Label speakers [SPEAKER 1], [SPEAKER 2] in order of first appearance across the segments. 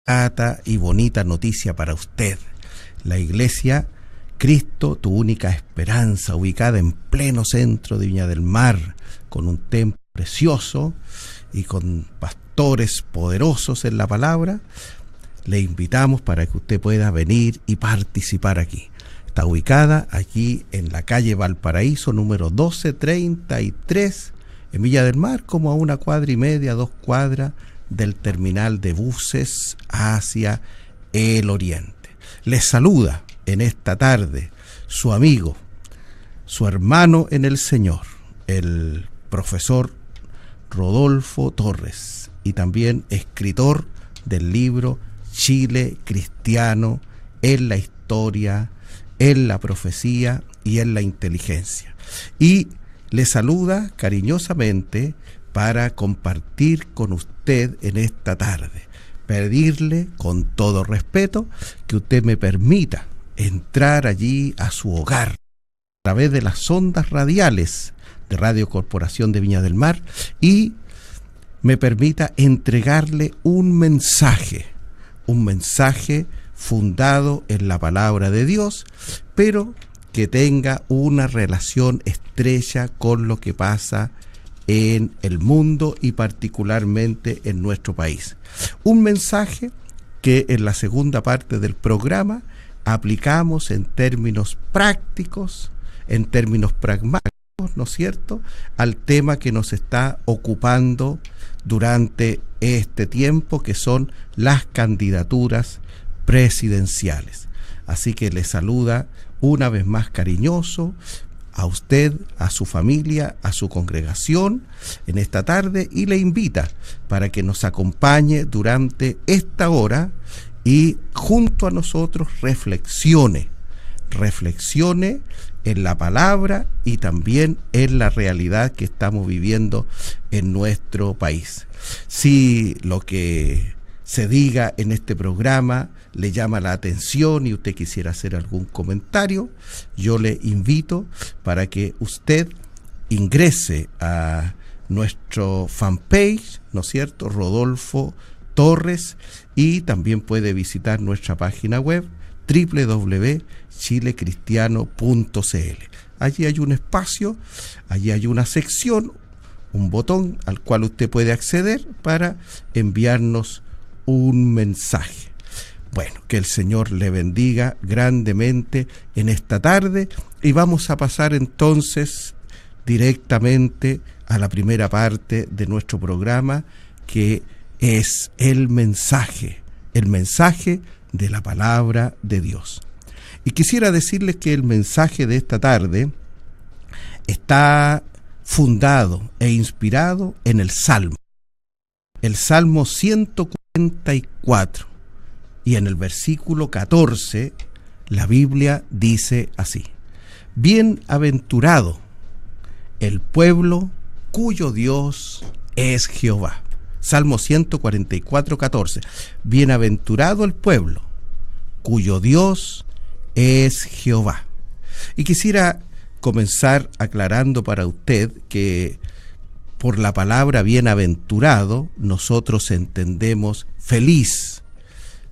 [SPEAKER 1] grata y bonita noticia para usted. La iglesia Cristo, tu única esperanza, ubicada en pleno centro de Viña del Mar, con un templo precioso y con pastores poderosos en la palabra, le invitamos para que usted pueda venir y participar aquí. Está ubicada aquí en la calle Valparaíso, número 1233, en Viña del Mar, como a 1,5 cuadras, 2 cuadras del terminal de buses hacia el oriente. Les saluda en esta tarde su amigo, su hermano en el Señor, el profesor Rodolfo Torres, y también escritor del libro Chile Cristiano en la historia, en la profecía y en la inteligencia. Y le saluda cariñosamente para compartir con usted en esta tarde. Pedirle con todo respeto que usted me permita entrar allí a su hogar a través de las ondas radiales de Radio Corporación de Viña del Mar y me permita entregarle un mensaje fundado en la palabra de Dios, pero que tenga una relación estrecha con lo que pasa en el mundo y particularmente en nuestro país. Un mensaje que en la segunda parte del programa aplicamos en términos prácticos, en términos pragmáticos, ¿no es cierto?, al tema que nos está ocupando durante este tiempo, que son las candidaturas presidenciales. Así que le saluda una vez más cariñoso a usted, a su familia, a su congregación en esta tarde, y le invita para que nos acompañe durante esta hora y junto a nosotros reflexione en la palabra y también en la realidad que estamos viviendo en nuestro país. Si lo que se diga en este programa le llama la atención y usted quisiera hacer algún comentario, yo le invito para que usted ingrese a nuestro fanpage, ¿no es cierto?, Rodolfo Torres, y también puede visitar nuestra página web www.chilecristiano.cl. Allí hay un espacio, allí hay una sección, un botón al cual usted puede acceder para enviarnos un mensaje. Bueno, que el Señor le bendiga grandemente en esta tarde y vamos a pasar entonces directamente a la primera parte de nuestro programa, que es el mensaje de la palabra de Dios. Y quisiera decirles que el mensaje de esta tarde está fundado e inspirado en el Salmo 144. Y en el versículo 14, la Biblia dice así: bienaventurado el pueblo cuyo Dios es Jehová. Salmo 144, 14. Bienaventurado el pueblo cuyo Dios es Jehová. Y quisiera comenzar aclarando para usted que por la palabra bienaventurado nosotros entendemos feliz,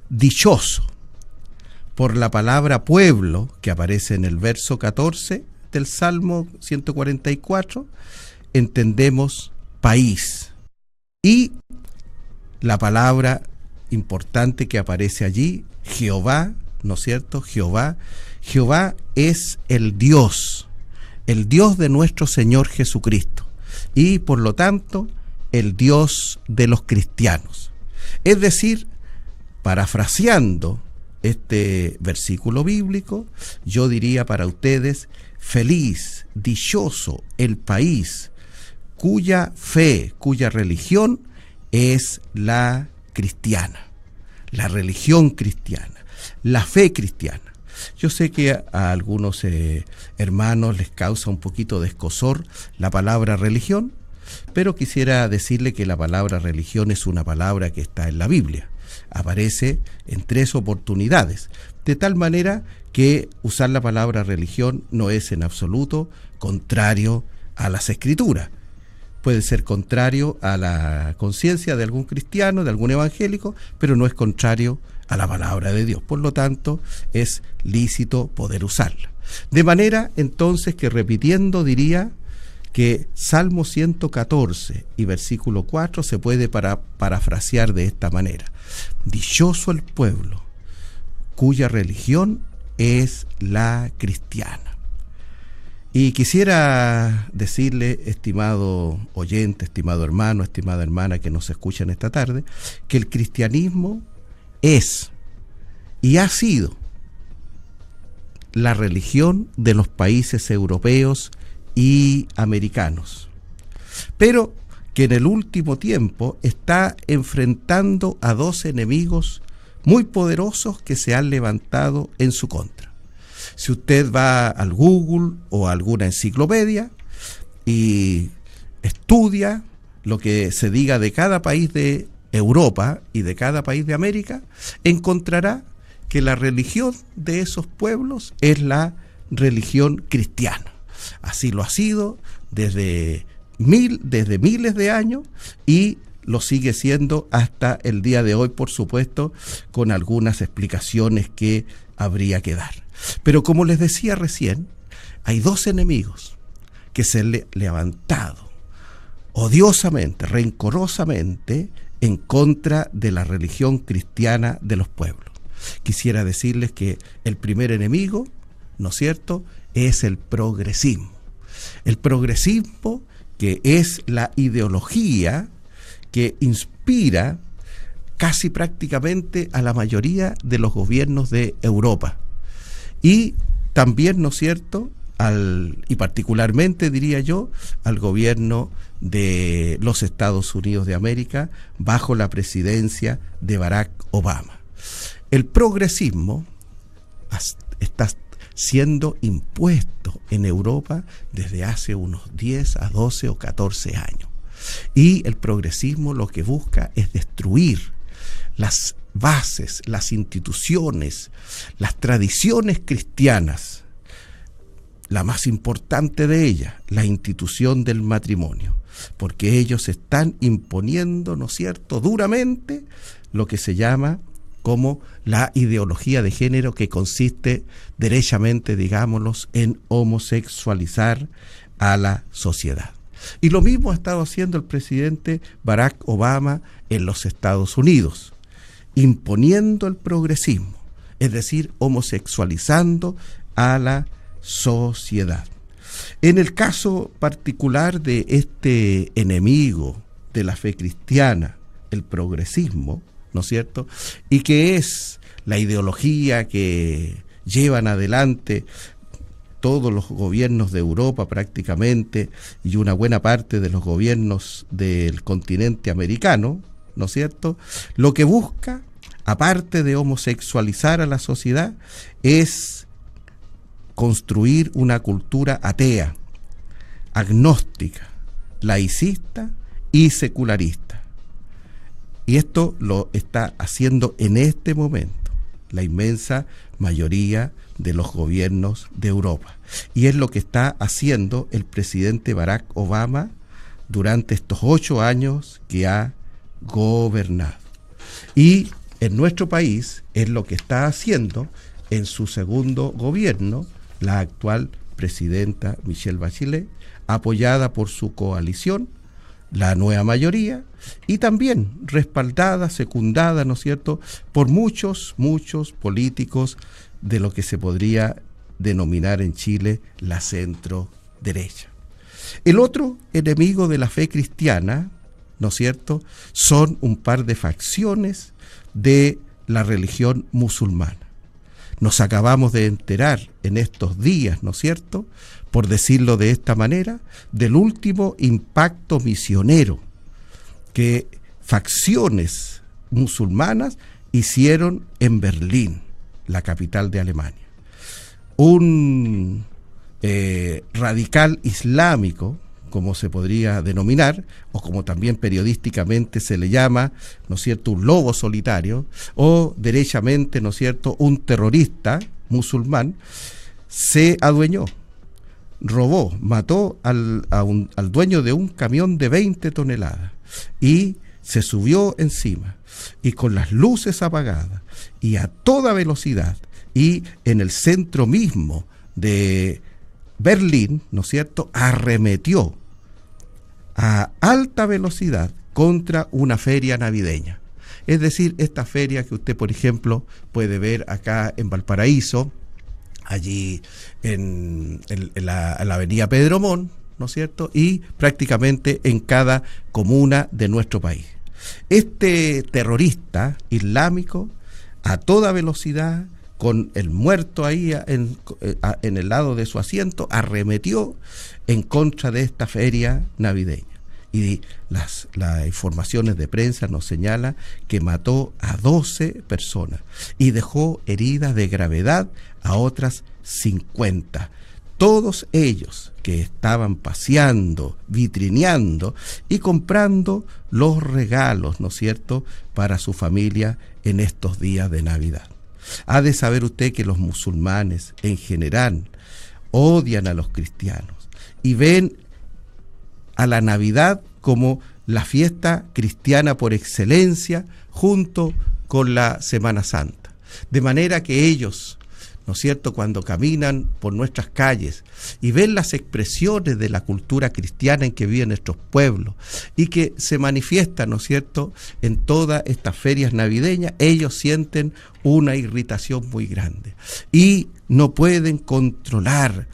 [SPEAKER 1] dichoso. Por la palabra pueblo, que aparece en el verso 14 del Salmo 144, entendemos país. Y la palabra importante que aparece allí, Jehová, ¿no es cierto? Jehová es el Dios de nuestro Señor Jesucristo, y por lo tanto el Dios de los cristianos. Es decir, parafraseando este versículo bíblico, yo diría para ustedes: feliz, dichoso el país cuya fe, cuya religión es la cristiana, la religión cristiana, la fe cristiana. Yo sé que a algunos hermanos les causa un poquito de escozor la palabra religión, pero quisiera decirle que la palabra religión es una palabra que está en la Biblia. Aparece en 3 oportunidades, de tal manera que usar la palabra religión no es en absoluto contrario a las Escrituras. puede ser contrario a la conciencia de algún cristiano, de algún evangélico, pero no es contrario a la palabra de Dios. Por lo tanto, es lícito poder usarla. De manera, entonces, que repitiendo diría que Salmo 114 y versículo 4 se puede parafrasear de esta manera: dichoso el pueblo cuya religión es la cristiana. Y quisiera decirle, estimado oyente, estimado hermano, estimada hermana que nos escuchan esta tarde, que el cristianismo es y ha sido la religión de los países europeos y americanos, pero que en el último tiempo está enfrentando a dos enemigos muy poderosos que se han levantado en su contra. Si usted va al Google o a alguna enciclopedia y estudia lo que se diga de cada país de Europa y de cada país de América, encontrará que la religión de esos pueblos es la religión cristiana. Así lo ha sido desde miles de años y lo sigue siendo hasta el día de hoy, por supuesto, con algunas explicaciones que habría que dar. Pero como les decía recién, hay dos enemigos que se han levantado odiosamente, rencorosamente, en contra de la religión cristiana de los pueblos. Quisiera decirles que el primer enemigo, ¿no es cierto?, es el progresismo. El progresismo, que es la ideología que inspira casi prácticamente a la mayoría de los gobiernos de Europa. Y también, ¿no es cierto?, y particularmente, diría yo, al gobierno de los Estados Unidos de América bajo la presidencia de Barack Obama. El progresismo está siendo impuesto en Europa desde hace unos 10 a 12 o 14 años. Y el progresismo lo que busca es destruir las bases, las instituciones, las tradiciones cristianas. La más importante de ellas, la institución del matrimonio, porque ellos están imponiendo, ¿no es cierto?, duramente lo que se llama como la ideología de género, que consiste derechamente, digámoslo, en homosexualizar a la sociedad. Y lo mismo ha estado haciendo el presidente Barack Obama en los Estados Unidos, imponiendo el progresismo, es decir, homosexualizando a la sociedad. En el caso particular de este enemigo de la fe cristiana, el progresismo, ¿no es cierto?, y que es la ideología que llevan adelante todos los gobiernos de Europa prácticamente y una buena parte de los gobiernos del continente americano, ¿no es cierto?, lo que busca, aparte de homosexualizar a la sociedad, es construir una cultura atea, agnóstica, laicista y secularista. Y esto lo está haciendo en este momento la inmensa mayoría de los gobiernos de Europa. Y es lo que está haciendo el presidente Barack Obama durante estos 8 años que ha gobernado. Y en nuestro país es lo que está haciendo en su segundo gobierno la actual presidenta Michelle Bachelet, apoyada por su coalición, la nueva mayoría, y también respaldada, secundada, ¿no es cierto?, por muchos políticos de lo que se podría denominar en Chile la centro derecha. El otro enemigo de la fe cristiana, ¿no es cierto?, son un par de facciones de la religión musulmana. Nos acabamos de enterar en estos días, ¿no es cierto?, por decirlo de esta manera, del último impacto misionero que facciones musulmanas hicieron en Berlín, la capital de Alemania. Un radical islámico, como se podría denominar, o como también periodísticamente se le llama, ¿no es cierto?, un lobo solitario, o derechamente, ¿no es cierto?, un terrorista musulmán, se adueñó robó, mató al dueño de un camión de 20 toneladas y se subió encima y con las luces apagadas y a toda velocidad y en el centro mismo de Berlín, ¿no es cierto?, arremetió a alta velocidad contra una feria navideña. Es decir, esta feria que usted, por ejemplo, puede ver acá en Valparaíso, allí en la avenida Pedro Montt, ¿no es cierto?, y prácticamente en cada comuna de nuestro país. Este terrorista islámico, a toda velocidad, con el muerto ahí en el lado de su asiento, arremetió en contra de esta feria navideña. Y las informaciones de prensa nos señalan que mató a 12 personas y dejó heridas de gravedad a otras 50. Todos ellos que estaban paseando, vitrineando y comprando los regalos, ¿no es cierto?, para su familia en estos días de Navidad. Ha de saber usted que los musulmanes en general odian a los cristianos y ven a la Navidad como la fiesta cristiana por excelencia junto con la Semana Santa. De manera que ellos, ¿no es cierto?, cuando caminan por nuestras calles y ven las expresiones de la cultura cristiana en que viven nuestros pueblos y que se manifiestan, ¿no es cierto?, en todas estas ferias navideñas, ellos sienten una irritación muy grande y no pueden controlar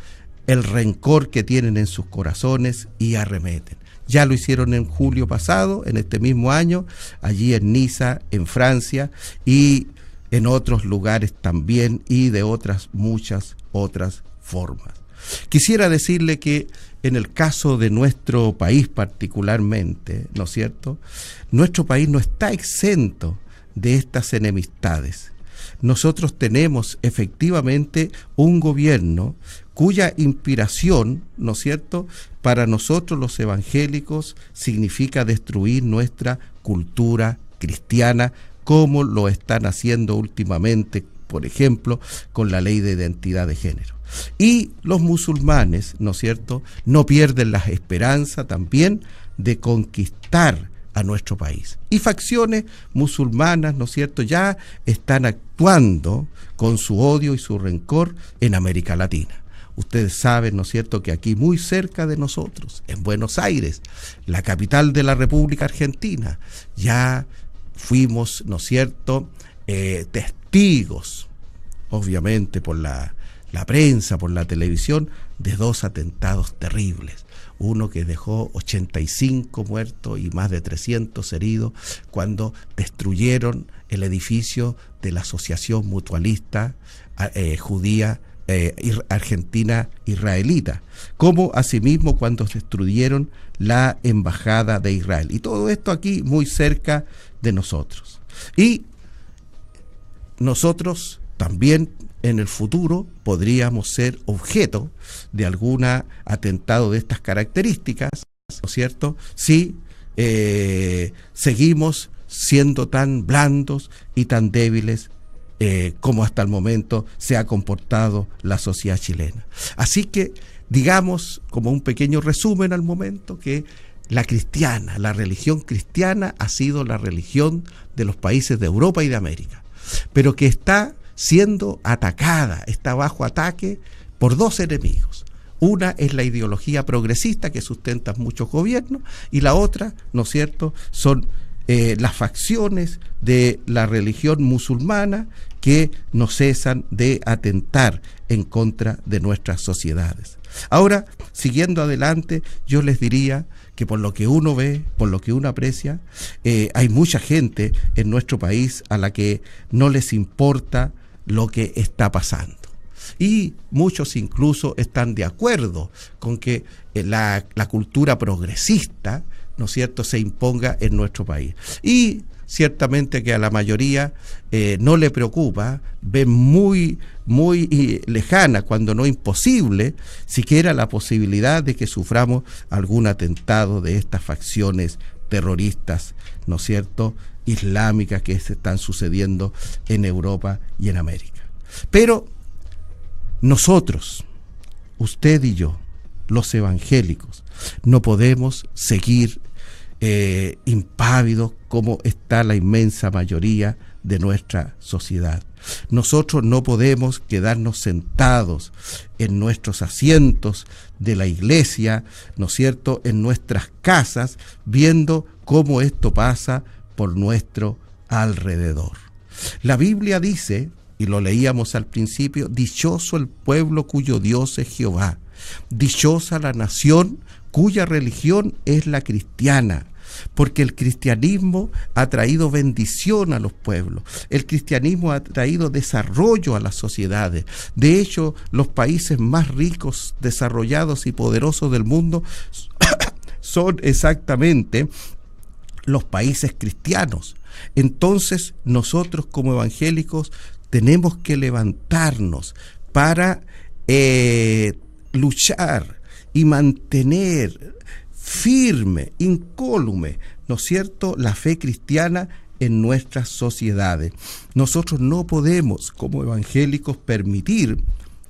[SPEAKER 1] el rencor que tienen en sus corazones y arremeten. Ya lo hicieron en julio pasado, en este mismo año, allí en Niza, en Francia, y en otros lugares también, y de muchas otras formas. Quisiera decirle que en el caso de nuestro país particularmente, ¿no es cierto?, nuestro país no está exento de estas enemistades. Nosotros tenemos efectivamente un gobierno cuya inspiración, ¿no es cierto?, para nosotros los evangélicos significa destruir nuestra cultura cristiana, como lo están haciendo últimamente, por ejemplo, con la ley de identidad de género. Y los musulmanes, ¿no es cierto?, no pierden la esperanza también de conquistar a nuestro país. Y facciones musulmanas, ¿no es cierto?, ya están actuando con su odio y su rencor en América Latina. Ustedes saben, ¿no es cierto?, que aquí muy cerca de nosotros, en Buenos Aires, la capital de la República Argentina, ya fuimos, ¿no es cierto?, testigos, obviamente por la prensa, por la televisión, de 2 atentados terribles. Uno que dejó 85 muertos y más de 300 heridos cuando destruyeron el edificio de la Asociación Mutualista Judía Argentina Israelita, como asimismo cuando destruyeron la Embajada de Israel. Y todo esto aquí muy cerca de nosotros. Y nosotros también en el futuro podríamos ser objeto de algún atentado de estas características, ¿no es cierto?, si seguimos siendo tan blandos y tan débiles como hasta el momento se ha comportado la sociedad chilena. Así que digamos, como un pequeño resumen al momento, que la religión cristiana ha sido la religión de los países de Europa y de América, pero que está siendo atacada, está bajo ataque por 2 enemigos. Una es la ideología progresista que sustentan muchos gobiernos, y la otra, ¿no es cierto?, son las facciones de la religión musulmana que no cesan de atentar en contra de nuestras sociedades. Ahora, siguiendo adelante, yo les diría que por lo que uno ve, por lo que uno aprecia, hay mucha gente en nuestro país a la que no les importa lo que está pasando. Y muchos incluso están de acuerdo con que la cultura progresista, ¿no es cierto?, se imponga en nuestro país. Y ciertamente que a la mayoría no le preocupa, ven muy lejana, cuando no imposible, siquiera la posibilidad de que suframos algún atentado de estas facciones terroristas, ¿no es cierto?, islámicas que se están sucediendo en Europa y en América. Pero nosotros, usted y yo, los evangélicos, no podemos seguir impávidos como está la inmensa mayoría de nuestra sociedad. Nosotros no podemos quedarnos sentados en nuestros asientos de la iglesia, ¿no es cierto?, en nuestras casas, viendo cómo esto pasa por nuestro alrededor. La Biblia dice, y lo leíamos al principio, dichoso el pueblo cuyo Dios es Jehová, dichosa la nación cuya religión es la cristiana, porque el cristianismo ha traído bendición a los pueblos, el cristianismo ha traído desarrollo a las sociedades. De hecho, los países más ricos, desarrollados y poderosos del mundo son exactamente los países cristianos. Entonces, nosotros como evangélicos tenemos que levantarnos para luchar y mantener firme, incólume, ¿no es cierto?, la fe cristiana en nuestras sociedades. Nosotros no podemos, como evangélicos, permitir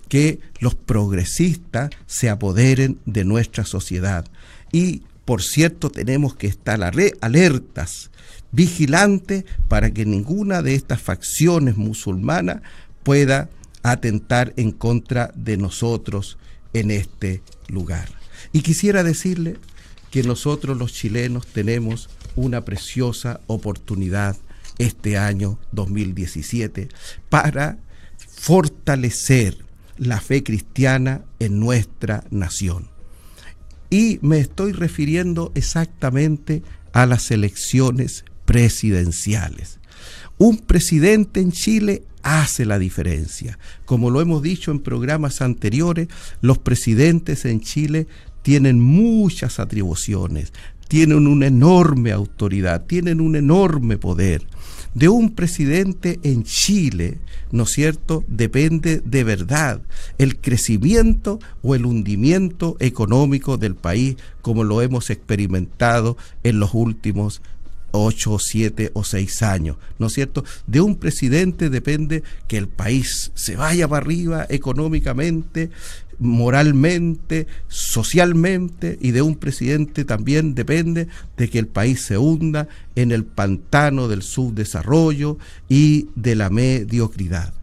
[SPEAKER 1] que los progresistas se apoderen de nuestra sociedad. Y, por cierto, tenemos que estar alertas, vigilantes, para que ninguna de estas facciones musulmanas pueda atentar en contra de nosotros en este lugar. Y quisiera decirle que nosotros los chilenos tenemos una preciosa oportunidad este año 2017 para fortalecer la fe cristiana en nuestra nación. Y me estoy refiriendo exactamente a las elecciones presidenciales. Un presidente en Chile hace la diferencia. Como lo hemos dicho en programas anteriores, los presidentes en Chile tienen muchas atribuciones, tienen una enorme autoridad, tienen un enorme poder. De un presidente en Chile, ¿no es cierto?, depende de verdad el crecimiento o el hundimiento económico del país, como lo hemos experimentado en los últimos 8, 7 o 6 años, ¿no es cierto? De un presidente depende que el país se vaya para arriba económicamente, moralmente, socialmente, y de un presidente también depende de que el país se hunda en el pantano del subdesarrollo y de la mediocridad.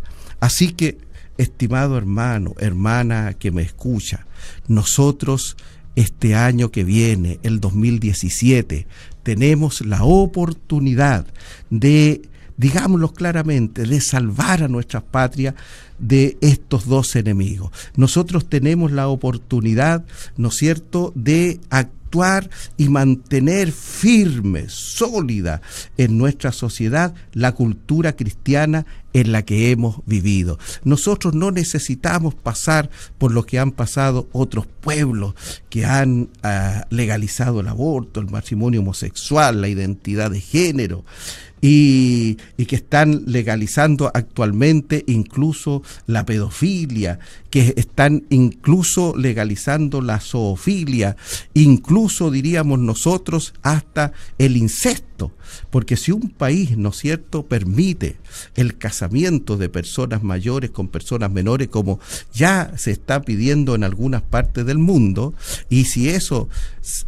[SPEAKER 1] Así que, estimado hermano, hermana que me escucha, nosotros este año que viene, el 2017, tenemos la oportunidad de, digámoslo claramente, de salvar a nuestras patrias de estos dos enemigos. Nosotros tenemos la oportunidad, ¿no es cierto?, de actuar y mantener firme, sólida en nuestra sociedad la cultura cristiana en la que hemos vivido. Nosotros no necesitamos pasar por lo que han pasado otros pueblos que han legalizado el aborto, el matrimonio homosexual, la identidad de género, y que están legalizando actualmente incluso la pedofilia, que están incluso legalizando la zoofilia, incluso diríamos nosotros hasta el incesto, porque si un país, ¿no es cierto?, permite el casamiento de personas mayores con personas menores, como ya se está pidiendo en algunas partes del mundo, y si eso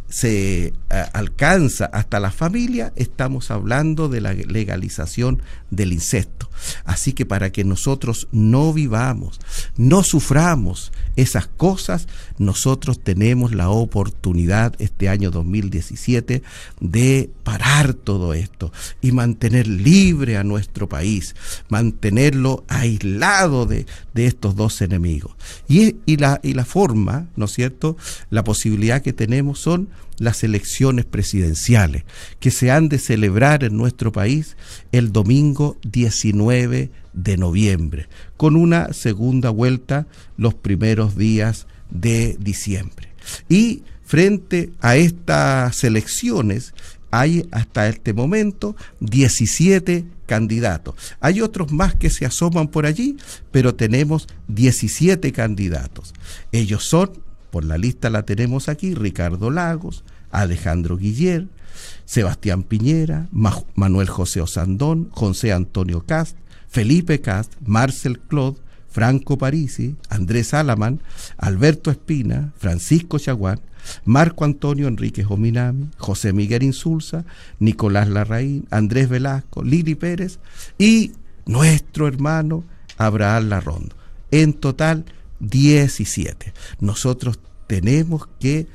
[SPEAKER 1] se alcanza hasta la familia, estamos hablando de la legalización del incesto. Así que para que nosotros no vivamos, no suframos esas cosas, nosotros tenemos la oportunidad este año 2017 de parar todo esto y mantener libre a nuestro país, mantenerlo aislado de estos dos enemigos. Y la forma, ¿no es cierto?, la posibilidad que tenemos son las elecciones presidenciales, que se han de celebrar en nuestro país el domingo 19 de noviembre, con una segunda vuelta los primeros días de diciembre. Y frente a estas elecciones hay hasta este momento 17 candidatos. Hay otros más que se asoman por allí, pero tenemos 17 candidatos. Ellos son, por la lista la tenemos aquí, Ricardo Lagos, Alejandro Guiller, Sebastián Piñera, Manuel José Osandón, José Antonio Cast, Felipe Cast, Marcel Clod, Franco Parisi, Andrés Alamán, Alberto Espina, Francisco Chaguán, Marco Antonio Enríquez Ominami, José Miguel Insulza, Nicolás Larraín, Andrés Velasco, Lili Pérez y nuestro hermano Abraham Larrondo. En total, 17. Nosotros tenemos que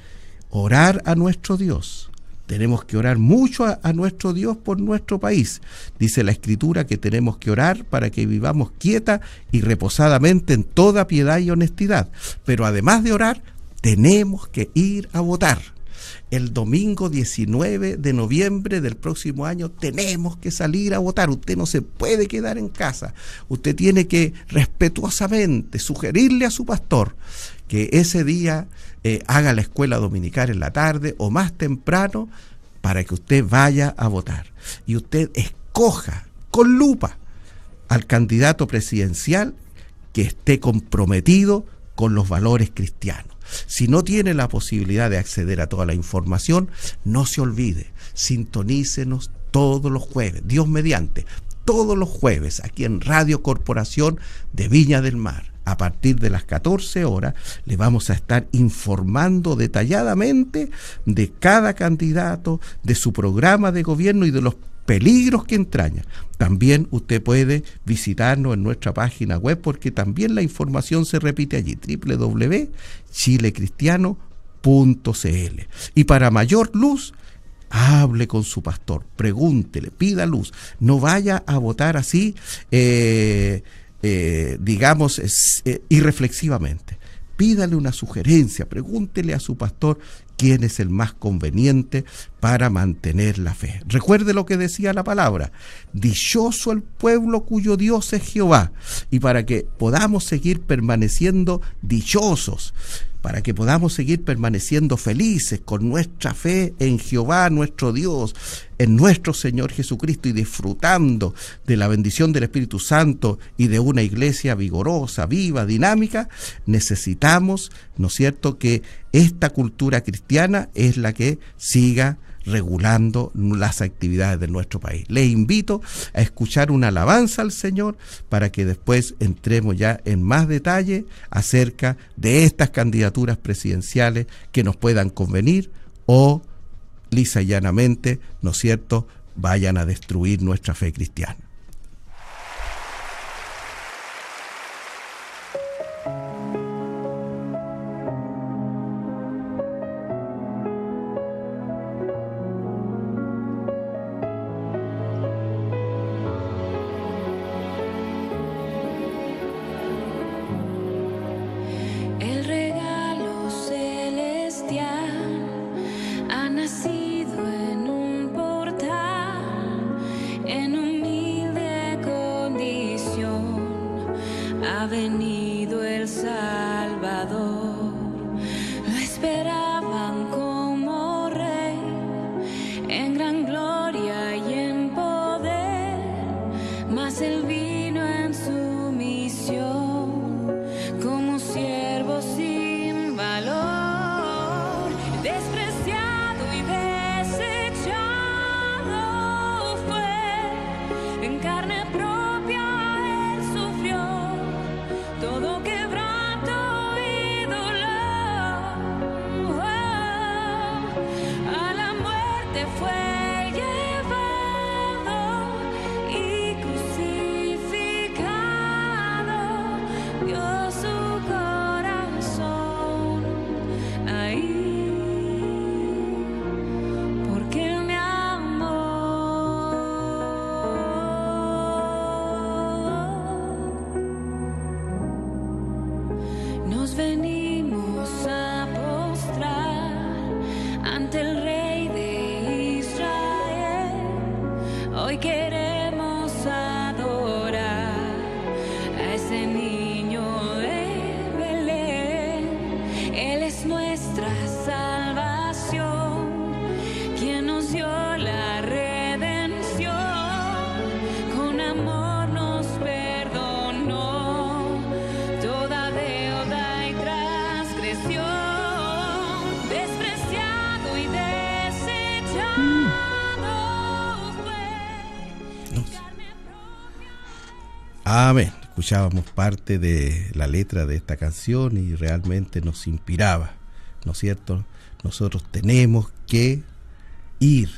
[SPEAKER 1] orar a nuestro Dios. Tenemos que orar mucho a nuestro Dios por nuestro país. Dice la Escritura que tenemos que orar para que vivamos quieta y reposadamente en toda piedad y honestidad. Pero además de orar, tenemos que ir a votar. El domingo 19 de noviembre del próximo año tenemos que salir a votar. Usted no se puede quedar en casa. Usted tiene que respetuosamente sugerirle a su pastor que ese día haga la escuela dominical en la tarde o más temprano para que usted vaya a votar. Y usted escoja con lupa al candidato presidencial que esté comprometido con los valores cristianos. Si no tiene la posibilidad de acceder a toda la información, no se olvide, sintonícenos todos los jueves, Dios mediante, todos los jueves, aquí en Radio Corporación de Viña del Mar. A partir de las 14 horas, le vamos a estar informando detalladamente de cada candidato, de su programa de gobierno y de los peligros que entraña. También usted puede visitarnos en nuestra página web porque también la información se repite allí, www.chilecristiano.cl. Y para mayor luz, hable con su pastor, pregúntele, pida luz. No vaya a votar así, irreflexivamente. Pídale una sugerencia, pregúntele a su pastor quién es el más conveniente para mantener la fe. Recuerde lo que decía la palabra: dichoso el pueblo cuyo Dios es Jehová. Y para que podamos seguir permaneciendo dichosos, para que podamos seguir permaneciendo felices con nuestra fe en Jehová, nuestro Dios, en nuestro Señor Jesucristo, y disfrutando de la bendición del Espíritu Santo y de una iglesia vigorosa, viva, dinámica, necesitamos, ¿no es cierto?, que esta cultura cristiana es la que siga regulando las actividades de nuestro país. Les invito a escuchar una alabanza al Señor para que después entremos ya en más detalle acerca de estas candidaturas presidenciales que nos puedan convenir o lisa y llanamente, ¿no es cierto?, vayan a destruir nuestra fe cristiana. Amén. escuchábamos parte de la letra de esta canción y realmente nos inspiraba, ¿no es cierto? Nosotros tenemos que ir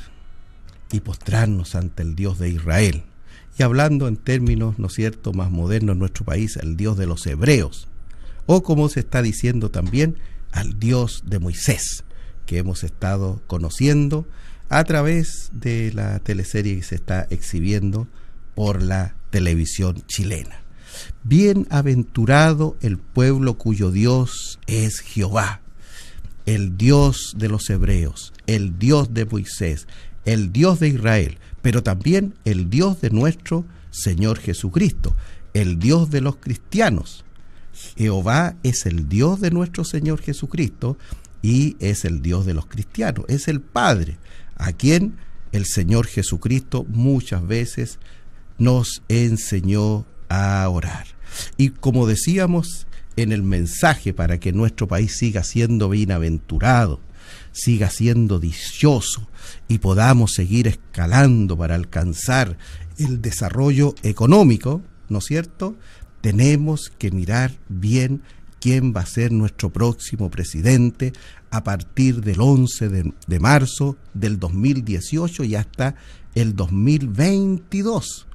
[SPEAKER 1] y postrarnos ante el Dios de Israel. Y hablando en términos, ¿no es cierto?, más modernos en nuestro país, el Dios de los hebreos, o como se está diciendo también, al Dios de Moisés, que hemos estado conociendo a través de la teleserie que se está exhibiendo por la televisión chilena. Bienaventurado el pueblo cuyo Dios es Jehová, el Dios de los hebreos, el Dios de Moisés, el Dios de Israel, pero también el Dios de nuestro Señor Jesucristo, el Dios de los cristianos. Jehová es el Dios de nuestro Señor Jesucristo y es el Dios de los cristianos, es el Padre, a quien el Señor Jesucristo muchas veces nos enseñó a orar. Y como decíamos en el mensaje, para que nuestro país siga siendo bienaventurado, siga siendo dichoso y podamos seguir escalando para alcanzar el desarrollo económico, ¿no es cierto?, tenemos que mirar bien quién va a ser nuestro próximo presidente a partir del 11 de marzo del 2018 y hasta el 2022.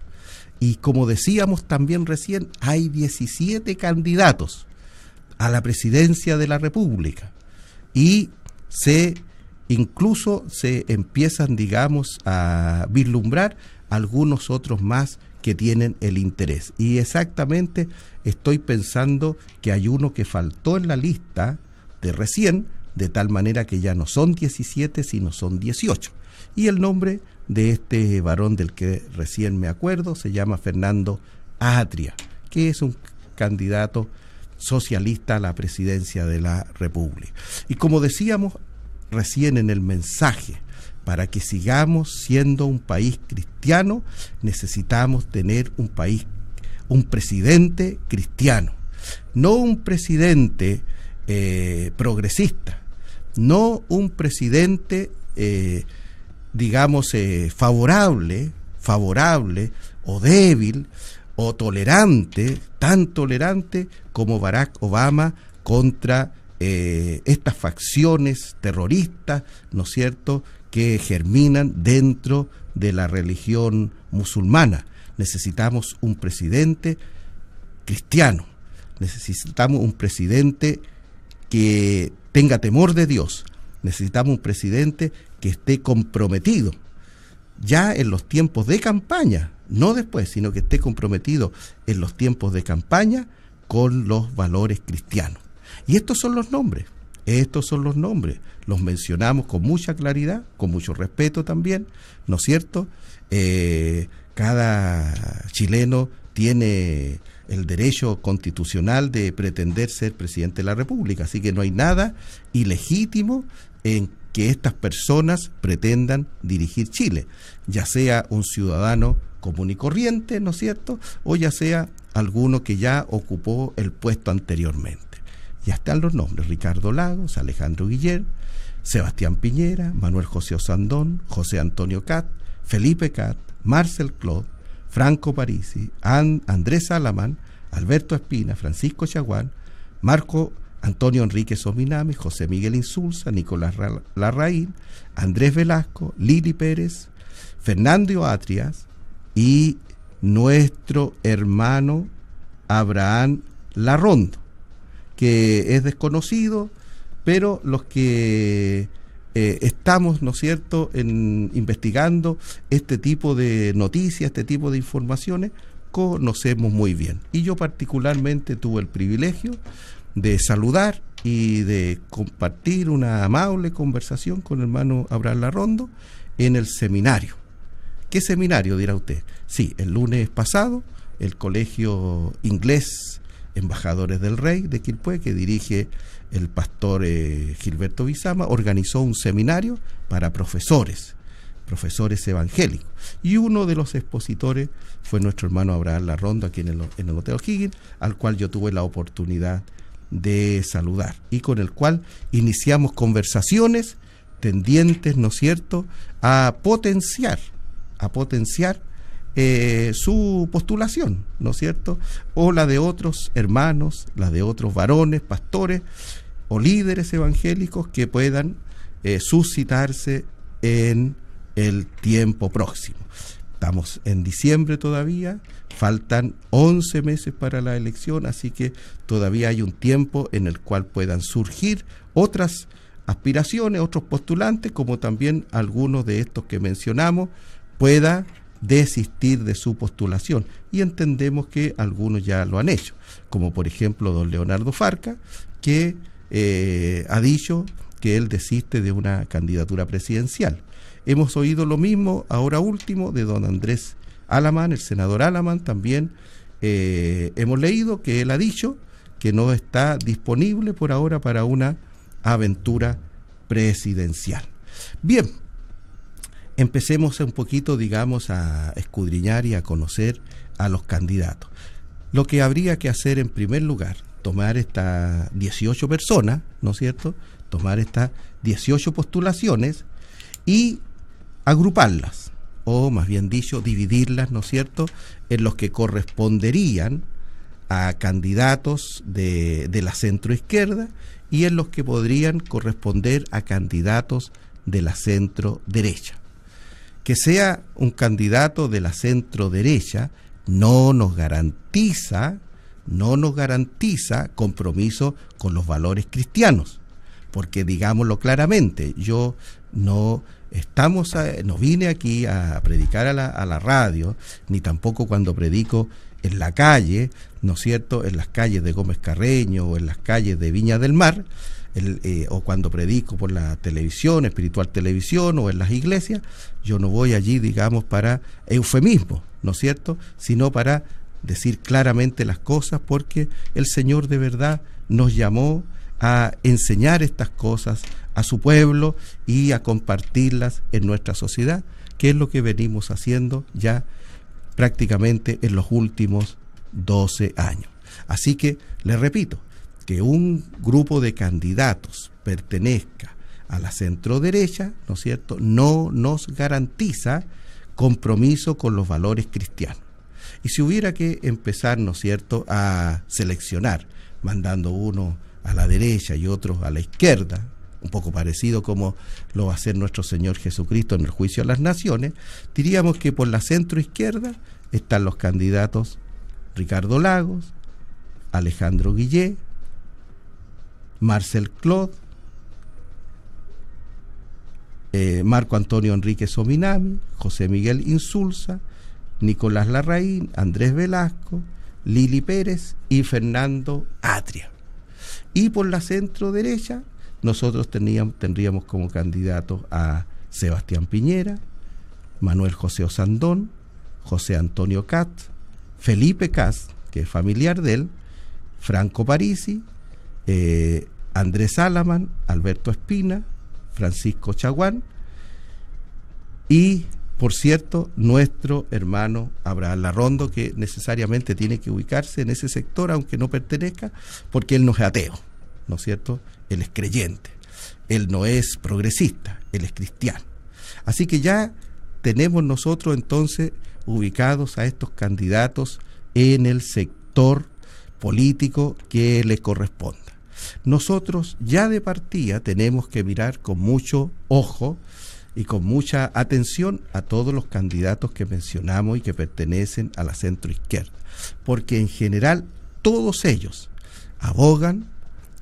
[SPEAKER 1] Y como decíamos también recién, hay 17 candidatos a la presidencia de la República y incluso se empiezan, digamos, a vislumbrar algunos otros más que tienen el interés. Y exactamente estoy pensando que hay uno que faltó en la lista de recién, de tal manera que ya no son 17, sino son 18. Y el nombre de este varón del que recién me acuerdo se llama Fernando Atria, que es un candidato socialista a la presidencia de la República. Y como decíamos recién en el mensaje, para que sigamos siendo un país cristiano, necesitamos tener un presidente cristiano, no un presidente progresista, no un presidente, digamos, favorable o débil o tolerante, tan tolerante como Barack Obama contra estas facciones terroristas, ¿no es cierto?, que germinan dentro de la religión musulmana. Necesitamos un presidente cristiano, necesitamos un presidente que tenga temor de Dios, necesitamos un presidente que esté comprometido ya en los tiempos de campaña, no después, sino que esté comprometido en los tiempos de campaña con los valores cristianos. Y estos son los nombres. Los mencionamos con mucha claridad, con mucho respeto también, ¿no es cierto? Cada chileno tiene el derecho constitucional de pretender ser presidente de la República, así que no hay nada ilegítimo en que estas personas pretendan dirigir Chile, ya sea un ciudadano común y corriente, ¿no es cierto?, o ya sea alguno que ya ocupó el puesto anteriormente. Ya están los nombres: Ricardo Lagos, Alejandro Guiller, Sebastián Piñera, Manuel José Osandón, José Antonio Cat, Felipe Cat, Marcel Claude, Franco Parisi, Andrés Salamán, Alberto Espina, Francisco Chaguán, Marco Antonio Enrique Sominami, José Miguel Insulza, Nicolás Larraín, Andrés Velasco, Lili Pérez, Fernando Atrias y nuestro hermano Abraham Larrondo, que es desconocido, pero los que estamos, ¿no es cierto?, investigando este tipo de noticias, este tipo de informaciones, conocemos muy bien. Y yo particularmente tuve el privilegio de saludar y de compartir una amable conversación con el hermano Abraham Larrondo en el seminario. ¿Qué seminario, dirá usted? Sí, el lunes pasado, el Colegio Inglés Embajadores del Rey de Quilpué, que dirige el pastor Gilberto Bizama, organizó un seminario para profesores evangélicos. Y uno de los expositores fue nuestro hermano Abraham Larrondo, aquí en el Hotel O'Higgins, al cual yo tuve la oportunidad de saludar y con el cual iniciamos conversaciones tendientes, ¿no es cierto?, a potenciar su postulación, ¿no es cierto? O la de otros hermanos, la de otros varones, pastores o líderes evangélicos que puedan suscitarse en el tiempo próximo. Estamos en diciembre todavía, faltan 11 meses para la elección, así que todavía hay un tiempo en el cual puedan surgir otras aspiraciones, otros postulantes, como también algunos de estos que mencionamos pueda desistir de su postulación, y entendemos que algunos ya lo han hecho, como por ejemplo don Leonardo Farca, que ha dicho que él desiste de una candidatura presidencial. Hemos oído lo mismo ahora último de don Andrés Alamán, el senador Alamán. También hemos leído que él ha dicho que no está disponible por ahora para una aventura presidencial. Bien, empecemos un poquito, digamos, a escudriñar y a conocer a los candidatos. Lo que habría que hacer en primer lugar, tomar estas 18 personas, ¿no es cierto?, tomar estas 18 postulaciones y agruparlas, o más bien dicho, dividirlas, ¿no es cierto?, en los que corresponderían a candidatos de la centroizquierda y en los que podrían corresponder a candidatos de la centro-derecha. Que sea un candidato de la centro-derecha no nos garantiza compromiso con los valores cristianos, porque digámoslo claramente, yo no vine aquí a predicar a la radio, ni tampoco cuando predico en la calle, ¿no es cierto?, en las calles de Gómez Carreño o en las calles de Viña del Mar, o cuando predico por la televisión, Espiritual Televisión, o en las iglesias. Yo no voy allí, digamos, para eufemismo, ¿no es cierto?, sino para decir claramente las cosas, porque el Señor de verdad nos llamó a enseñar estas cosas a su pueblo y a compartirlas en nuestra sociedad, que es lo que venimos haciendo ya prácticamente en los últimos 12 años. Así que, les repito, que un grupo de candidatos pertenezca a la centro-derecha, ¿no es cierto?, no nos garantiza compromiso con los valores cristianos. Y si hubiera que empezar, ¿no es cierto?, a seleccionar, mandando uno a la derecha y otros a la izquierda, un poco parecido como lo va a hacer nuestro Señor Jesucristo en el juicio a las naciones, diríamos que por la centro-izquierda están los candidatos Ricardo Lagos, Alejandro Guillé, Marcel Claude, Marco Antonio Enríquez Ominami, José Miguel Insulza, Nicolás Larraín, Andrés Velasco, Lili Pérez y Fernando Atria. Y por la centro derecha nosotros tendríamos como candidatos a Sebastián Piñera, Manuel José Osandón, José Antonio Cat, Felipe Cas, que es familiar de él, Franco Parisi, Andrés Alamán, Alberto Espina, Francisco Chaguán y, por cierto, nuestro hermano Abraham Larrondo, que necesariamente tiene que ubicarse en ese sector, aunque no pertenezca, porque él no es ateo, ¿no es cierto? Él es creyente, él no es progresista, él es cristiano. Así que ya tenemos nosotros entonces ubicados a estos candidatos en el sector político que les corresponda. Nosotros ya de partida tenemos que mirar con mucho ojo y con mucha atención a todos los candidatos que mencionamos y que pertenecen a la centroizquierda, porque en general todos ellos abogan,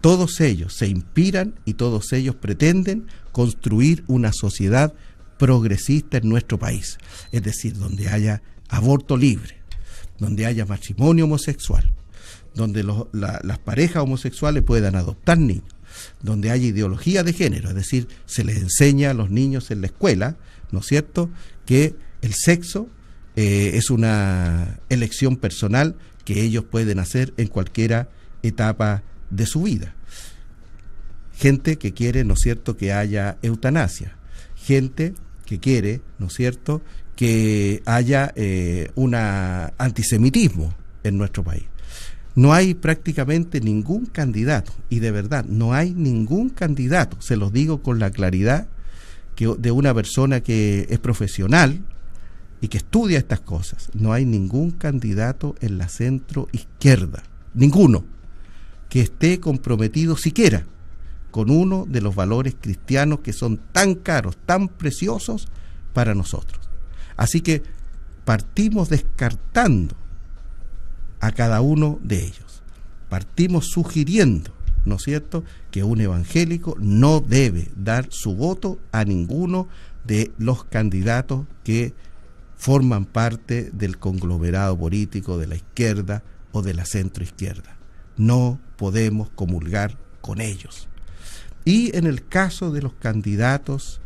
[SPEAKER 1] todos ellos se inspiran y todos ellos pretenden construir una sociedad progresista en nuestro país, es decir, donde haya aborto libre, donde haya matrimonio homosexual, donde las parejas homosexuales puedan adoptar niños, donde haya ideología de género, es decir, se les enseña a los niños en la escuela, ¿no es cierto?, que el sexo es una elección personal que ellos pueden hacer en cualquier etapa de su vida. Gente que quiere, ¿no es cierto?, que haya eutanasia, gente que quiere, ¿no es cierto?, que haya un antisemitismo en nuestro país. No hay prácticamente ningún candidato, y de verdad, no hay ningún candidato, se los digo con la claridad de una persona que es profesional y que estudia estas cosas, no hay ningún candidato en la centro izquierda, ninguno, que esté comprometido siquiera con uno de los valores cristianos que son tan caros, tan preciosos para nosotros. Así que partimos descartando a cada uno de ellos. Partimos sugiriendo, ¿no es cierto?, que un evangélico no debe dar su voto a ninguno de los candidatos que forman parte del conglomerado político de la izquierda o de la centroizquierda. No podemos comulgar con ellos. Y en el caso de los candidatos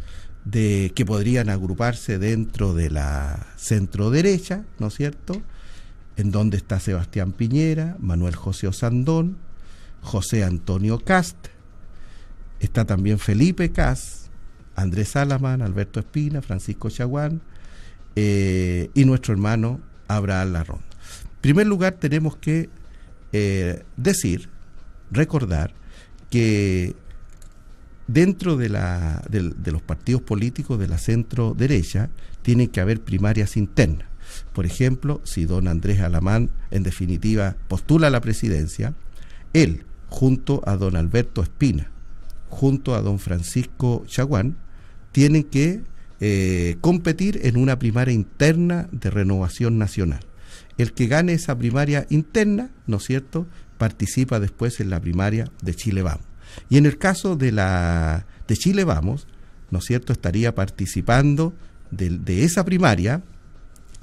[SPEAKER 1] que podrían agruparse dentro de la centroderecha, ¿no es cierto?, en donde está Sebastián Piñera, Manuel José Osandón, José Antonio Kast, está también Felipe Kast, Andrés Alamán, Alberto Espina, Francisco Chaguán y nuestro hermano Abraham Larrondo. En primer lugar, tenemos que recordar que dentro de los partidos políticos de la centro derecha tienen que haber primarias internas. Por ejemplo, si don Andrés Alamán en definitiva postula a la presidencia, él junto a don Alberto Espina, junto a don Francisco Chaguán, tienen que competir en una primaria interna de Renovación Nacional. El que gane esa primaria interna, ¿no es cierto?, participa después en la primaria de Chile Vamos. Y en el caso de Chile Vamos, ¿no es cierto?, estaría participando de esa primaria,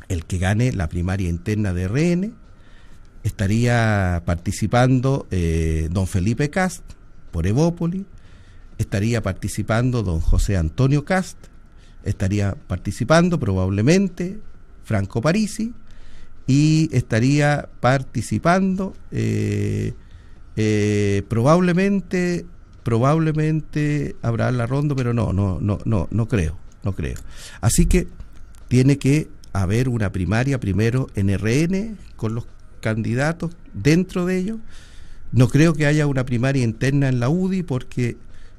[SPEAKER 1] el que gane la primaria interna de RN, estaría participando don Felipe Kast por Evópolis, estaría participando don José Antonio Kast, estaría participando probablemente Franco Parisi, y estaría participando probablemente Abraham Larrondo, pero no creo. Así que tiene que haber una primaria primero en RN con los candidatos dentro de ellos. No creo que haya una primaria interna en la UDI porque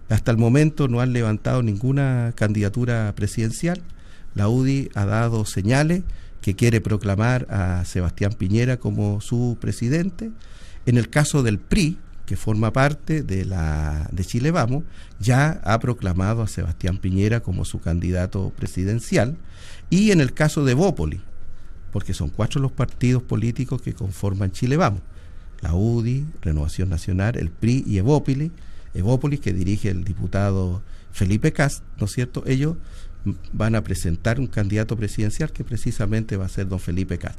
[SPEAKER 1] hasta el momento no han levantado ninguna candidatura presidencial. La UDI ha dado señales que quiere proclamar a Sebastián Piñera como su presidente. En el caso del PRI, que forma parte de Chile Vamos, ya ha proclamado a Sebastián Piñera como su candidato presidencial. Y en el caso de Evópolis, porque son 4 los partidos políticos que conforman Chile Vamos: la UDI, Renovación Nacional, el PRI y Evópolis, que dirige el diputado Felipe Kast, ¿no es cierto? Ellos van a presentar un candidato presidencial que precisamente va a ser don Felipe Kast.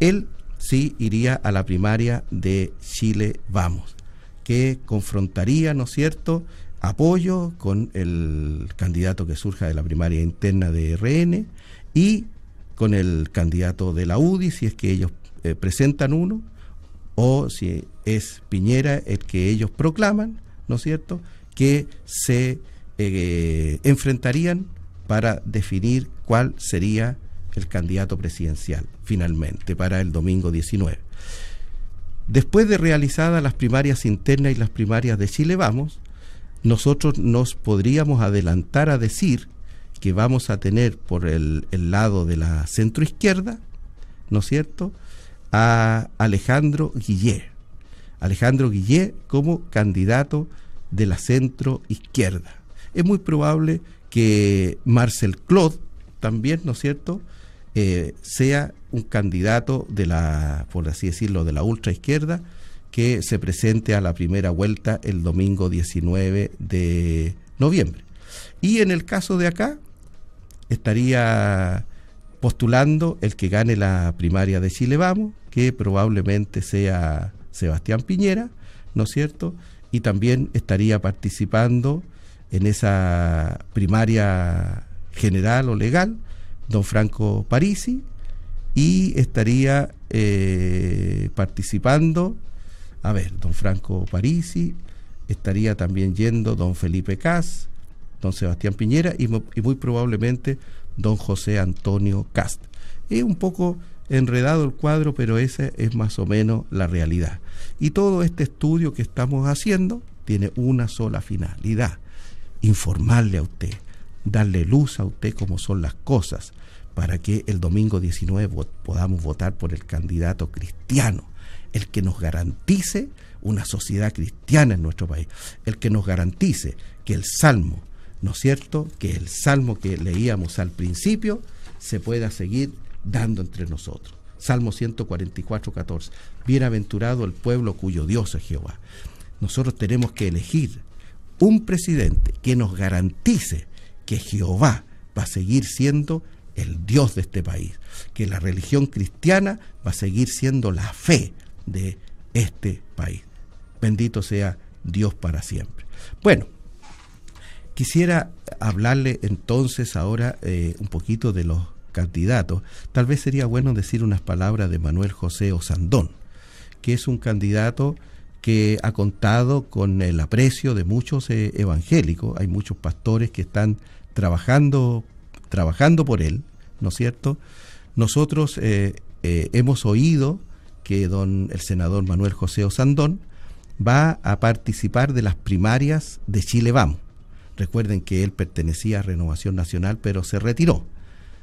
[SPEAKER 1] Él sí iría a la primaria de Chile Vamos, que confrontaría, ¿no es cierto?, apoyo con el candidato que surja de la primaria interna de RN y con el candidato de la UDI, si es que ellos presentan uno, o si es Piñera el que ellos proclaman, ¿no es cierto?, que se enfrentarían para definir cuál sería el candidato presidencial finalmente para el domingo 19. Después de realizadas las primarias internas y las primarias de Chile Vamos, nosotros nos podríamos adelantar a decir que vamos a tener por el lado de la centroizquierda, ¿no es cierto?, a Alejandro Guillé como candidato de la centroizquierda. Es muy probable que Marcel Clod también, ¿no es cierto?, sea un candidato de la, por así decirlo, de la ultraizquierda, que se presente a la primera vuelta el domingo 19 de noviembre. Y en el caso de acá, estaría postulando el que gane la primaria de Chile Vamos, que probablemente sea Sebastián Piñera, ¿no es cierto?, y también estaría participando en esa primaria general o legal don Franco Parisi, y estaría participando, don Franco Parisi, estaría también yendo don Felipe Kast, don Sebastián Piñera y muy probablemente don José Antonio Kast. Es un poco enredado el cuadro, pero esa es más o menos la realidad. Y todo este estudio que estamos haciendo tiene una sola finalidad: informarle a usted, darle luz a usted cómo son las cosas, para que el domingo 19 podamos votar por el candidato cristiano, el que nos garantice una sociedad cristiana en nuestro país, el que nos garantice que el Salmo, ¿no es cierto?, que el Salmo que leíamos al principio se pueda seguir dando entre nosotros. Salmo 144, 14. Bienaventurado el pueblo cuyo Dios es Jehová. Nosotros tenemos que elegir un presidente que nos garantice que Jehová va a seguir siendo el Dios de este país, que la religión cristiana va a seguir siendo la fe de este país. Bendito sea Dios para siempre. Bueno, quisiera hablarle entonces ahora un poquito de los candidatos. Tal vez sería bueno decir unas palabras de Manuel José Osandón, que es un candidato que ha contado con el aprecio de muchos evangélicos. Hay muchos pastores que están trabajando por él, ¿no es cierto? Nosotros hemos oído que el senador Manuel José Osandón va a participar de las primarias de Chile Vamos. Recuerden que él pertenecía a Renovación Nacional, pero se retiró.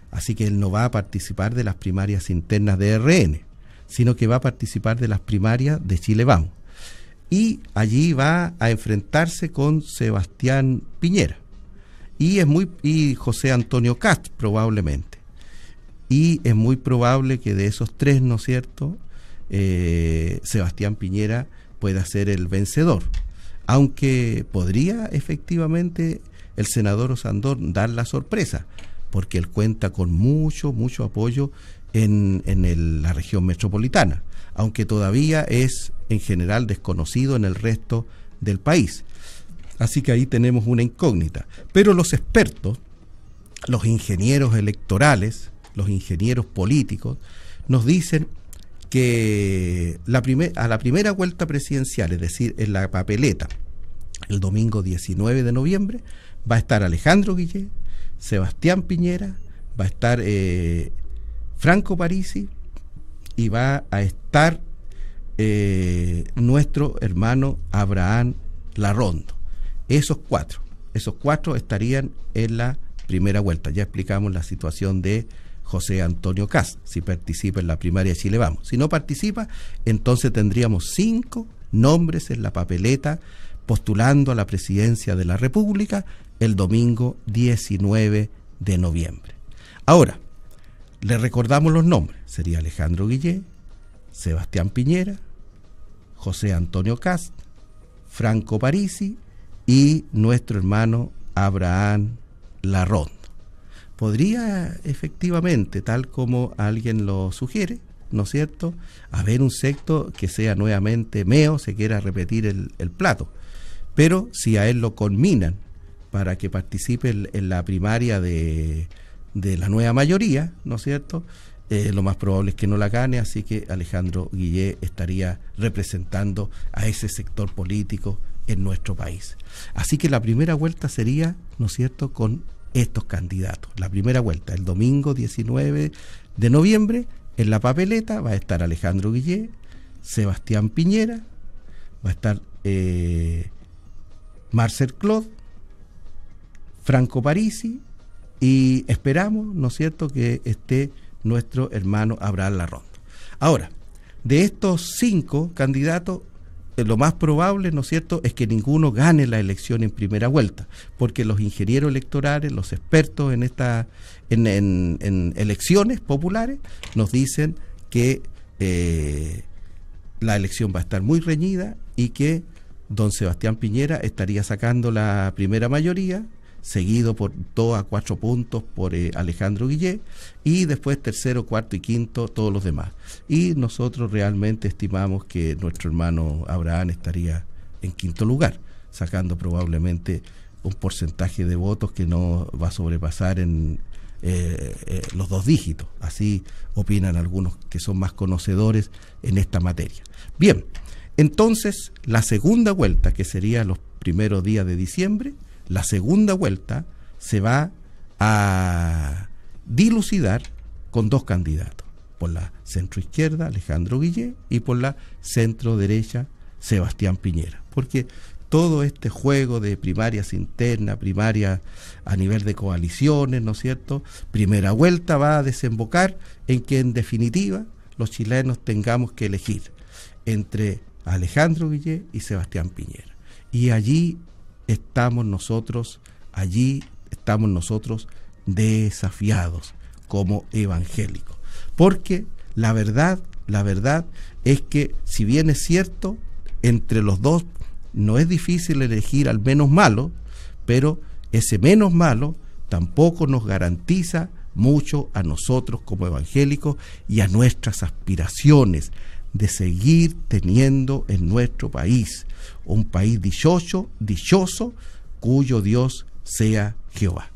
[SPEAKER 1] Así que él no va a participar de las primarias internas de RN, sino que va a participar de las primarias de Chile Vamos. Y allí va a enfrentarse con Sebastián Piñera y José Antonio Kast probablemente. Y es muy probable que de esos tres, ¿no es cierto?, Sebastián Piñera pueda ser el vencedor. Aunque podría efectivamente el senador Osandón dar la sorpresa, porque él cuenta con mucho apoyo en la región metropolitana, aunque todavía es en general desconocido en el resto del país. Así que ahí tenemos una incógnita. Pero los expertos, los ingenieros electorales, los ingenieros políticos, nos dicen que a la primera vuelta presidencial, es decir, en la papeleta, el domingo 19 de noviembre, va a estar Alejandro Guillé, Sebastián Piñera, va a estar Franco Parisi y va a estar nuestro hermano Abraham Larrondo. Esos cuatro estarían en la primera vuelta. Ya explicamos la situación de José Antonio Kast, si participa en la primaria de Chile Vamos. Si no participa, entonces tendríamos 5 nombres en la papeleta postulando a la presidencia de la República el domingo 19 de noviembre. Ahora, le recordamos los nombres. Sería Alejandro Guillé, Sebastián Piñera, José Antonio Kast, Franco Parisi y nuestro hermano Abraham Larrondo. Podría efectivamente, tal como alguien lo sugiere, ¿no es cierto?, haber un sector que sea nuevamente Meo, se quiera repetir el plato. Pero si a él lo conminan para que participe en la primaria de la nueva mayoría, ¿no es cierto?, lo más probable es que no la gane, así que Alejandro Guillé estaría representando a ese sector político en nuestro país. Así que la primera vuelta sería, ¿no es cierto?, con estos candidatos. La primera vuelta, el domingo 19 de noviembre, en la papeleta va a estar Alejandro Guillé, Sebastián Piñera, va a estar Marcel Clod, Franco Parisi y esperamos, ¿no es cierto?, que esté nuestro hermano Abraham Larrondo. Ahora, de estos 5 candidatos, lo más probable, ¿no es cierto?, es que ninguno gane la elección en primera vuelta, porque los ingenieros electorales, los expertos en elecciones populares, nos dicen que la elección va a estar muy reñida y que don Sebastián Piñera estaría sacando la primera mayoría, seguido por 2 a 4 puntos por Alejandro Guillé, y después tercero, cuarto y quinto todos los demás. Y nosotros realmente estimamos que nuestro hermano Abraham estaría en quinto lugar, sacando probablemente un porcentaje de votos que no va a sobrepasar en los 2 dígitos. Así opinan algunos que son más conocedores en esta materia. Bien, entonces la segunda vuelta, que sería los primeros días de diciembre, la segunda vuelta se va a dilucidar con 2 candidatos, por la centroizquierda Alejandro Guillé y por la centroderecha Sebastián Piñera, porque todo este juego de primarias internas, primarias a nivel de coaliciones, ¿no es cierto? Primera vuelta va a desembocar en que en definitiva los chilenos tengamos que elegir entre Alejandro Guillé y Sebastián Piñera. Y allí estamos nosotros desafiados como evangélicos. Porque la verdad es que, si bien es cierto, entre los dos no es difícil elegir al menos malo, pero ese menos malo tampoco nos garantiza mucho a nosotros como evangélicos y a nuestras aspiraciones de seguir teniendo en nuestro país un país dichoso, cuyo Dios sea Jehová.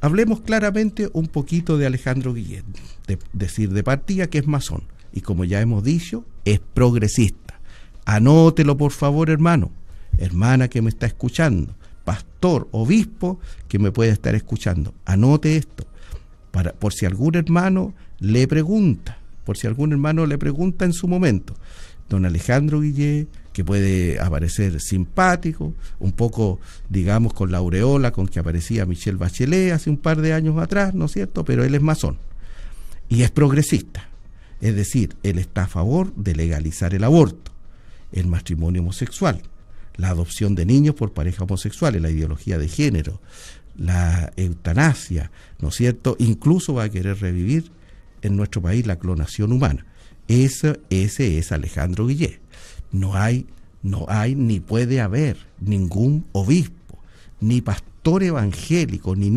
[SPEAKER 1] Hablemos claramente un poquito de Alejandro Guillén, decir de partida que es masón, y como ya hemos dicho, es progresista. Anótelo por favor, hermano, hermana que me está escuchando, pastor, obispo que me puede estar escuchando, anote esto, por si algún hermano le pregunta en su momento. Don Alejandro Guillén, que puede aparecer simpático, un poco, digamos, con la aureola con que aparecía Michelle Bachelet hace un par de años atrás, ¿no es cierto? Pero él es masón y es progresista, es decir, él está a favor de legalizar el aborto, el matrimonio homosexual, la adopción de niños por parejas homosexuales, la ideología de género, la eutanasia, ¿no es cierto? Incluso va a querer revivir en nuestro país la clonación humana. Ese es Alejandro Guillén. No hay ni puede haber ningún obispo, ni pastor evangélico, ni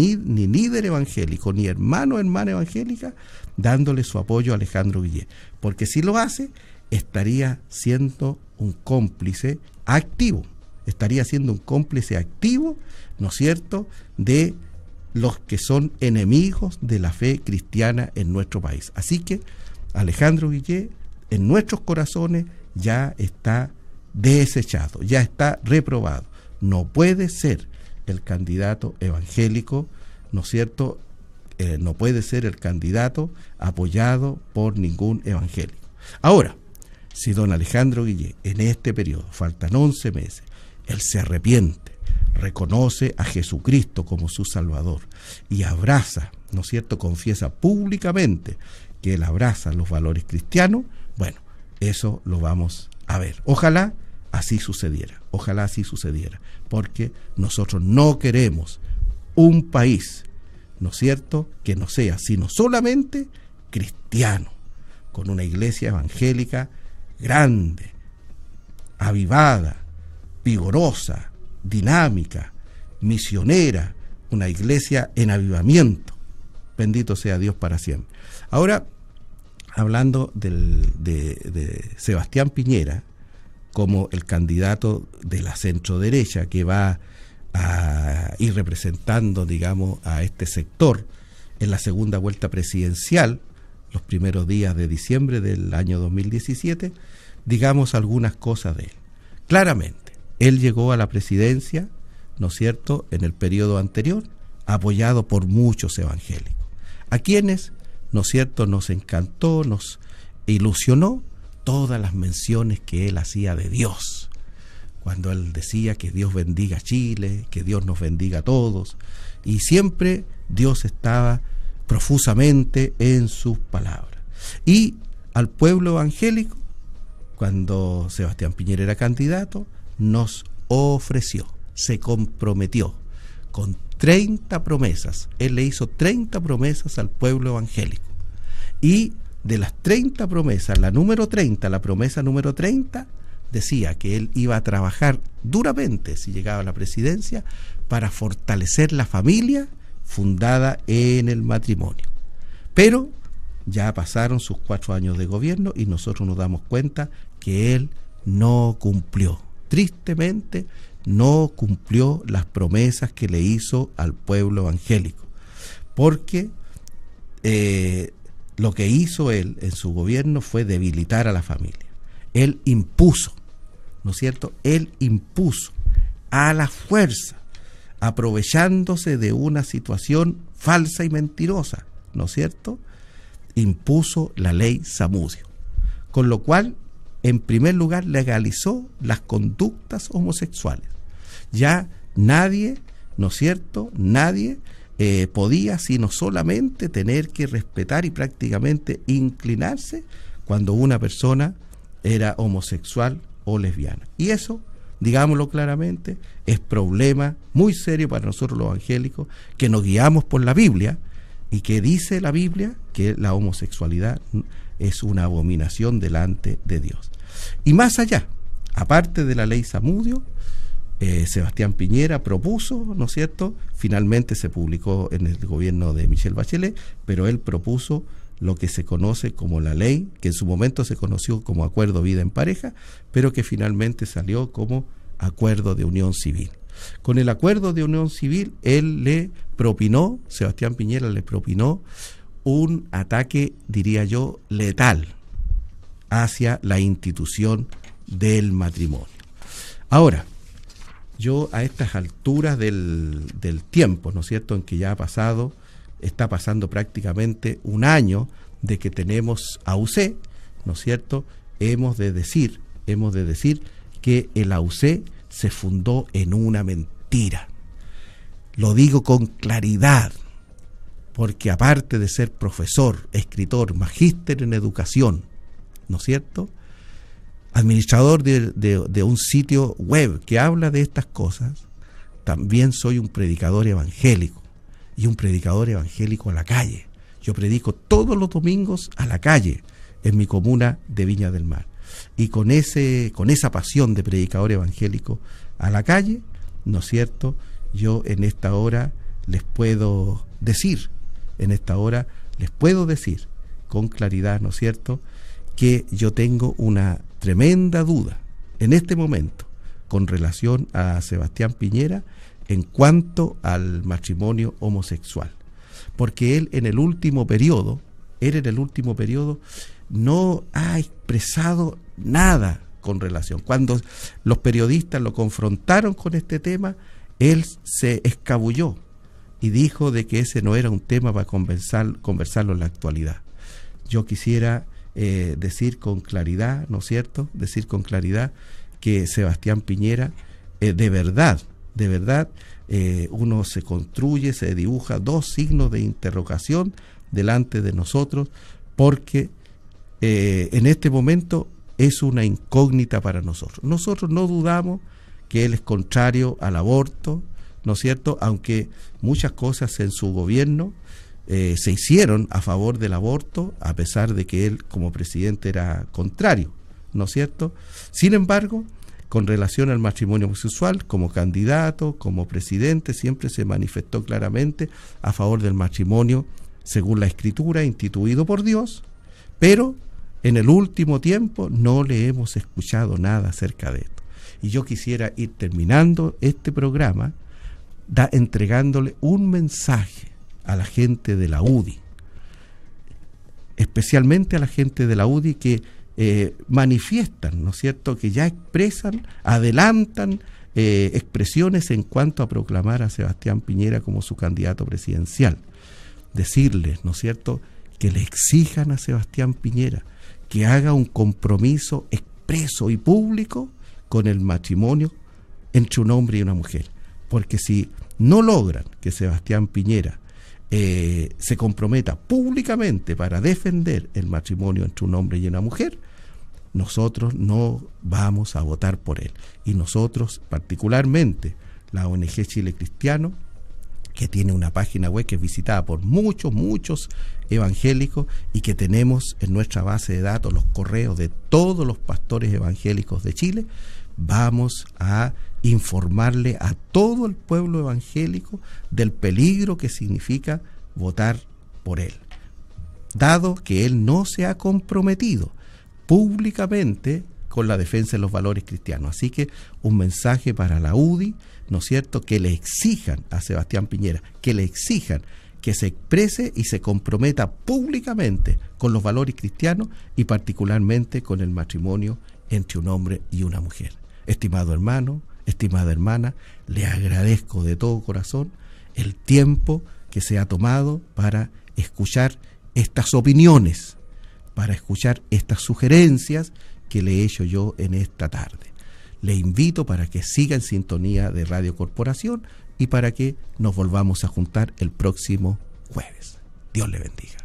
[SPEAKER 1] líder evangélico, ni hermana evangélica dándole su apoyo a Alejandro Guillén. Porque si lo hace, estaría siendo un cómplice activo, ¿no es cierto?, de los que son enemigos de la fe cristiana en nuestro país. Así que Alejandro Guillén en nuestros corazones ya está desechado, ya está reprobado. No puede ser el candidato evangélico, ¿no es cierto?, no puede ser el candidato apoyado por ningún evangélico. Ahora, si don Alejandro Guillén en este periodo, faltan 11 meses, él se arrepiente, reconoce a Jesucristo como su Salvador y abraza, ¿no es cierto?, confiesa públicamente que él abraza los valores cristianos, bueno, eso lo vamos a ver. Ojalá así sucediera, porque nosotros no queremos un país, ¿no es cierto?, que no sea sino solamente cristiano, con una iglesia evangélica grande, avivada, vigorosa, dinámica, misionera, una iglesia en avivamiento. Bendito sea Dios para siempre. Ahora, hablando de Sebastián Piñera como el candidato de la centroderecha que va a ir representando, digamos, a este sector en la segunda vuelta presidencial, los primeros días de diciembre del año 2017, digamos algunas cosas de él. Claramente, él llegó a la presidencia, ¿no es cierto?, en el periodo anterior, apoyado por muchos evangélicos, a quienes, ¿no es cierto?, nos encantó, nos ilusionó todas las menciones que él hacía de Dios, cuando él decía que Dios bendiga a Chile, que Dios nos bendiga a todos, y siempre Dios estaba profusamente en sus palabras. Y al pueblo evangélico, cuando Sebastián Piñera era candidato, nos ofreció, se comprometió con 30 promesas. Él le hizo 30 promesas al pueblo evangélico. Y de las 30 promesas, la promesa número 30, decía que él iba a trabajar duramente, si llegaba a la presidencia, para fortalecer la familia fundada en el matrimonio. Pero ya pasaron sus 4 años de gobierno y nosotros nos damos cuenta que él no cumplió. Tristemente, no cumplió las promesas que le hizo al pueblo evangélico, porque lo que hizo él en su gobierno fue debilitar a la familia. Él impuso, ¿no es cierto?, él impuso a la fuerza, aprovechándose de una situación falsa y mentirosa, ¿no es cierto?, impuso la ley Zamudio, con lo cual, en primer lugar, legalizó las conductas homosexuales. Ya nadie, ¿no es cierto? Nadie podía sino solamente tener que respetar y prácticamente inclinarse cuando una persona era homosexual o lesbiana. Y eso, digámoslo claramente, es problema muy serio para nosotros los evangélicos, que nos guiamos por la Biblia, y que dice la Biblia que la homosexualidad es una abominación delante de Dios. Y más allá, aparte de la ley Zamudio, Sebastián Piñera propuso, ¿no es cierto? Finalmente se publicó en el gobierno de Michelle Bachelet, pero él propuso lo que se conoce como la ley, que en su momento se conoció como Acuerdo Vida en Pareja, pero que finalmente salió como Acuerdo de Unión Civil. Con el Acuerdo de Unión Civil, Sebastián Piñera le propinó un ataque, diría yo, letal hacia la institución del matrimonio. Ahora, yo a estas alturas del tiempo, ¿no es cierto?, en que ya está pasando prácticamente un año de que tenemos AUC, ¿no es cierto?, hemos de decir que el AUC se fundó en una mentira. Lo digo con claridad, porque aparte de ser profesor, escritor, magíster en educación, ¿no es cierto?, administrador de un sitio web que habla de estas cosas, también soy un predicador evangélico, y un predicador evangélico a la calle. Yo predico todos los domingos a la calle en mi comuna de Viña del Mar. Y con esa pasión de predicador evangélico a la calle, ¿no es cierto?, yo en esta hora les puedo decir con claridad, ¿no es cierto?, que yo tengo una tremenda duda en este momento con relación a Sebastián Piñera en cuanto al matrimonio homosexual, porque él en el último periodo no ha expresado nada con relación. Cuando los periodistas lo confrontaron con este tema, él se escabulló y dijo de que ese no era un tema para conversarlo en la actualidad. Yo quisiera decir con claridad, ¿no es cierto?, que Sebastián Piñera, de verdad, uno se dibuja dos signos de interrogación delante de nosotros, porque en este momento es una incógnita para nosotros. Nosotros no dudamos que él es contrario al aborto, ¿no es cierto?, aunque muchas cosas en su gobierno se hicieron a favor del aborto, a pesar de que él como presidente era contrario, ¿no es cierto? Sin embargo, con relación al matrimonio homosexual, como candidato, como presidente, siempre se manifestó claramente a favor del matrimonio, según la Escritura, instituido por Dios, pero en el último tiempo no le hemos escuchado nada acerca de esto. Y yo quisiera ir terminando este programa entregándole un mensaje a la gente de la UDI, especialmente a la gente de la UDI que manifiestan, ¿no es cierto?, que ya adelantan expresiones en cuanto a proclamar a Sebastián Piñera como su candidato presidencial. Decirles, ¿no es cierto?, que le exijan a Sebastián Piñera que haga un compromiso expreso y público con el matrimonio entre un hombre y una mujer, porque si no logran que Sebastián Piñera se comprometa públicamente para defender el matrimonio entre un hombre y una mujer, nosotros no vamos a votar por él. Y nosotros, particularmente la ONG Chile Cristiano, que tiene una página web que es visitada por muchos evangélicos, y que tenemos en nuestra base de datos los correos de todos los pastores evangélicos de Chile, vamos a informarle a todo el pueblo evangélico del peligro que significa votar por él, dado que él no se ha comprometido públicamente con la defensa de los valores cristianos. Así que un mensaje para la UDI, ¿no es cierto?, que le exijan a Sebastián Piñera, que le exijan que se exprese y se comprometa públicamente con los valores cristianos y particularmente con el matrimonio entre un hombre y una mujer. Estimado hermano, estimada hermana, le agradezco de todo corazón el tiempo que se ha tomado para escuchar estas opiniones, para escuchar estas sugerencias que le he hecho yo en esta tarde. Le invito para que siga en sintonía de Radio Corporación y para que nos volvamos a juntar el próximo jueves. Dios le bendiga.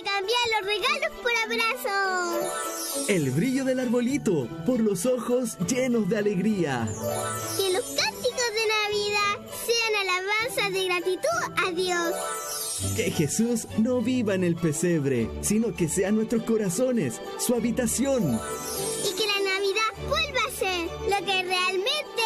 [SPEAKER 2] Cambiar los regalos por abrazos.
[SPEAKER 3] El brillo del arbolito por los ojos llenos de alegría.
[SPEAKER 2] Que los cánticos de Navidad sean alabanzas de gratitud a Dios.
[SPEAKER 3] Que Jesús no viva en el pesebre, sino que sea en nuestros corazones, su habitación.
[SPEAKER 2] Y que la Navidad vuelva a ser lo que realmente